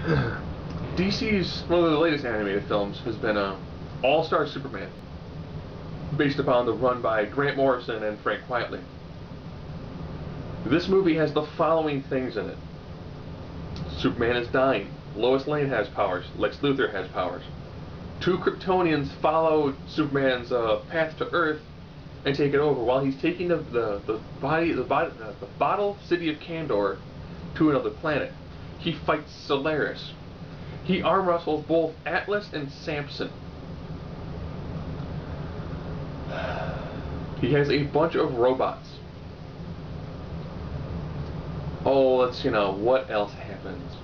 DC's one of the latest animated films has been All-Star Superman, based upon the run by Grant Morrison and Frank Quitely. This movie has the following things in it. Superman is dying. Lois Lane has powers. Lex Luthor has powers. Two Kryptonians follow Superman's path to Earth and take it over while he's taking the bottle city of Kandor to another planet. He fights Solaris. He arm wrestles both Atlas and Samson. He has a bunch of robots. Oh, let's what else happens?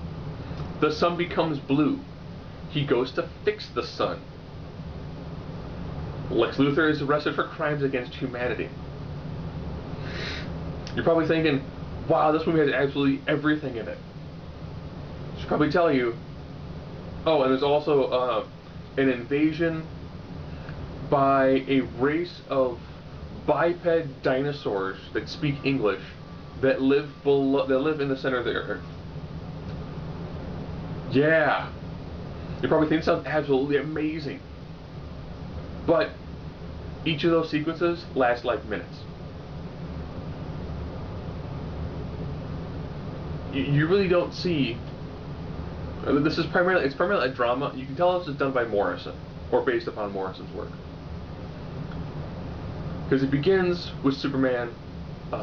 The sun becomes blue. He goes to fix the sun. Lex Luthor is arrested for crimes against humanity. You're probably thinking, wow, this movie has absolutely everything in it. I should probably tell you, oh, and there's also an invasion by a race of biped dinosaurs that speak English that live in the center of the Earth. Yeah. You probably think it sounds absolutely amazing. But each of those sequences lasts like minutes. You really don't see. This is primarily a drama. You can tell this is done by Morrison or based upon Morrison's work. Because it begins with Superman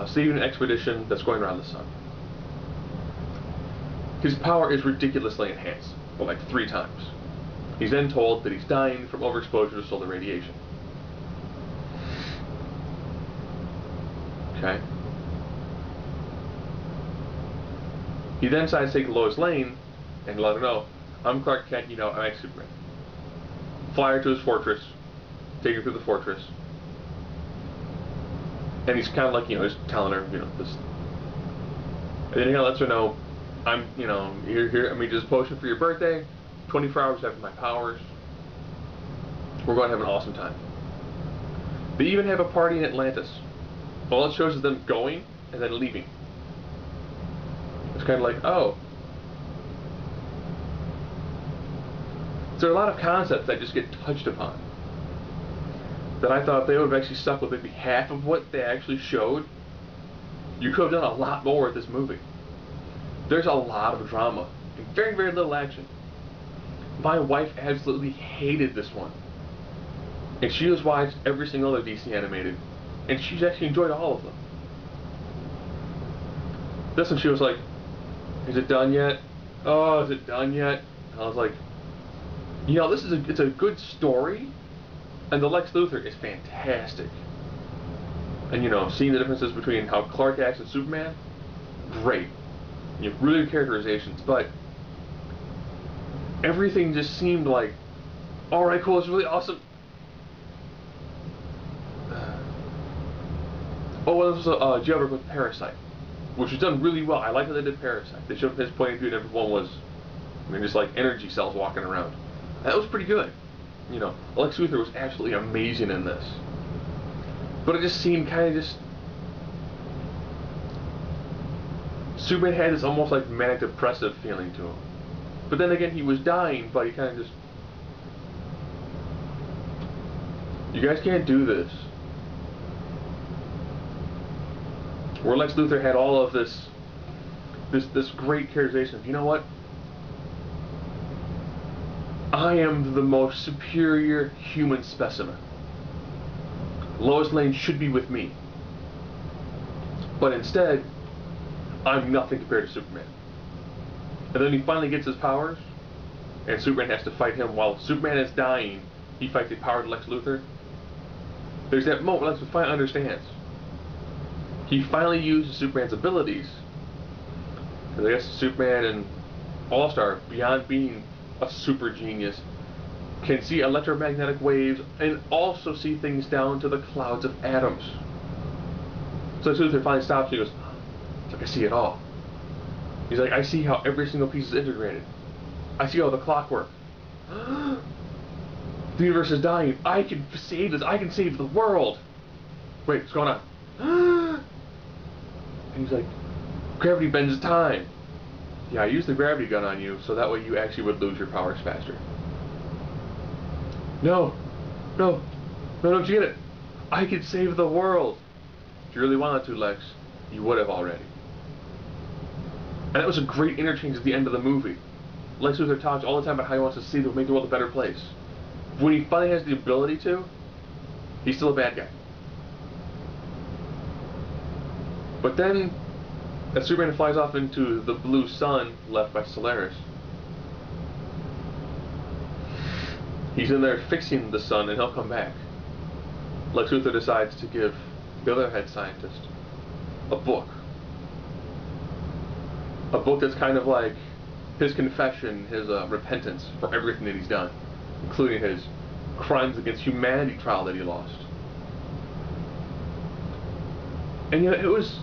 saving an expedition that's going around the sun. His power is ridiculously enhanced, but like 3 times. He's then told that he's dying from overexposure to solar radiation. Okay. He then decides to take Lois Lane and let her know, I'm Clark Kent, I'm ex-Superman. Fly her to his fortress, take her through the fortress. And he's kind of like, just telling her, this. And then he lets her know, I'm, here, I made this potion for your birthday, 24 hours after my powers. We're going to have an awesome time. They even have a party in Atlantis. All it shows is them going and then leaving. It's kind of like, oh. So there are a lot of concepts that just get touched upon. That I thought they would have actually stuck with maybe half of what they actually showed. You could have done a lot more with this movie. There's a lot of drama and very, very little action. My wife absolutely hated this one. And she has watched every single other DC animated. And she's actually enjoyed all of them. This one she was like, is it done yet? Oh, is it done yet? And I was like, it's a good story. And the Lex Luthor is fantastic. And seeing the differences between how Clark acts and Superman, great. Really good characterizations, but everything just seemed like, alright, cool, it's really awesome. Oh, this was a jailbreak with Parasite, which was done really well. I like how they did Parasite. They showed his point of view and everyone was, just like energy cells walking around. That was pretty good. Lex Luthor was absolutely amazing in this. But it just seemed kind of just... Superman had this almost like manic depressive feeling to him. But then again, he was dying, but he kind of just... You guys can't do this. Where Lex Luthor had all of this great characterization of, you know what? I am the most superior human specimen. Lois Lane should be with me. But instead, I'm nothing compared to Superman. And then he finally gets his powers, and Superman has to fight him while Superman is dying. He fights the powered Lex Luthor. There's that moment Lex Luthor finally understands. He finally uses Superman's abilities. Because I guess Superman and All-Star, beyond being a super genius, can see electromagnetic waves and also see things down to the clouds of atoms. So Luthor finally stops and he goes, it's like, I see it all. He's like, I see how every single piece is integrated. I see all the clockwork. The universe is dying. I can save this. I can save the world. Wait, what's going on? And he's like, gravity bends time. Yeah, I used the gravity gun on you, so that way you actually would lose your powers faster. No, no, no, don't you get it? I could save the world. If you really wanted to, Lex, you would have already. And that was a great interchange at the end of the movie. Lex Luthor talks all the time about how he wants to see make the world a better place. When he finally has the ability to, he's still a bad guy. But then, as Superman flies off into the blue sun left by Solaris, he's in there fixing the sun and he'll come back. Lex Luthor decides to give the other head scientist a book. A book that's kind of like his confession, his repentance for everything that he's done, including his crimes against humanity trial that he lost. And it was,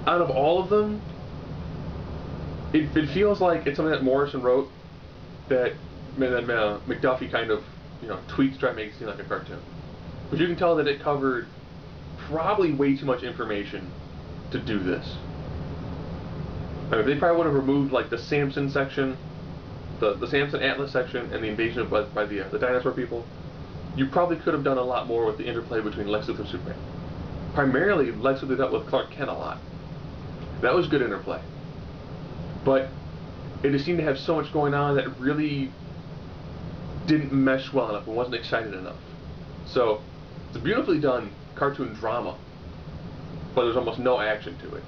out of all of them, it feels like it's something that Morrison wrote that McDuffie kind of, tweaks, try to make it seem like a cartoon. But you can tell that it covered probably way too much information to do this. I mean, they probably would have removed like the Samson section, the Samson Atlas section, and the invasion by the dinosaur people. You probably could have done a lot more with the interplay between Lex Luthor and Superman. Primarily, Lex Luthor dealt with Clark Kent a lot. That was good interplay. But it just seemed to have so much going on that it really didn't mesh well enough and wasn't exciting enough. So, it's a beautifully done cartoon drama, but there's almost no action to it.